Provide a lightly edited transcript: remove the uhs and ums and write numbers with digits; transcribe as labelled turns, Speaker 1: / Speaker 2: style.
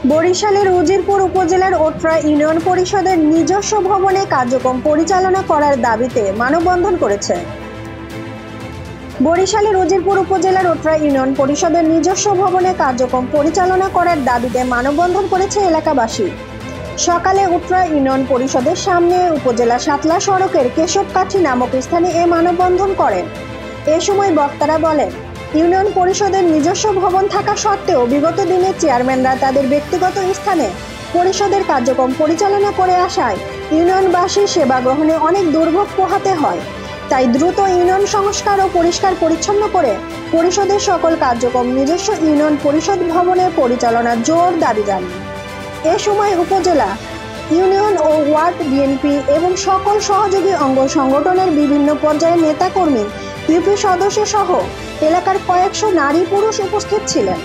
Speaker 1: বরিশালের উজিরপুর উপজেলার ওট্রা ইউনিয়ন পরিষদের নিজস্ব ভবনে কার্যক্রম পরিচালনা করার দাবিতে মানববন্ধন করেছে। বরিশালের উজিরপুর উপজেলার ওট্রা ইউনিয়ন পরিষদের নিজস্ব ভবনে কার্যক্রম পরিচালনা করার দাবিতে মানববন্ধন করেছে এলাকাবাসী। সকালে উট্রা ইউনিয়ন পরিষদের সামনে উপজেলা সাতলা সড়কের কেশবকাঠি নামক স্থানে এ মানববন্ধন করেন। এ সময় বক্তারা বলেন, ইউনিয়ন পরিষদের নিজস্ব ভবন থাকা সত্ত্বেও বিগত দিনে চেয়ারম্যানরা তাদের ব্যক্তিগত স্থানে পরিষদের কার্যক্রম পরিচালনা করে আসায় ইউনিয়নবাসীর সেবা গ্রহণে অনেক দুর্ভোগ পোহাতে হয়। তাই দ্রুত ইউনিয়ন সংস্কার ও পরিষ্কার পরিচ্ছন্ন করে পরিষদের সকল কার্যক্রম নিজস্ব ইউনিয়ন পরিষদ ভবনে পরিচালনার জোর দাবি জানান। এ সময় উপজেলা, ইউনিয়ন ও ওয়ার্ড বিএনপি এবং সকল সহযোগী অঙ্গ সংগঠনের বিভিন্ন পর্যায়ের নেতাকর্মী, ইউপি সদস্য সহ এলাকার কয়েকশো নারী পুরুষ উপস্থিত ছিলেন।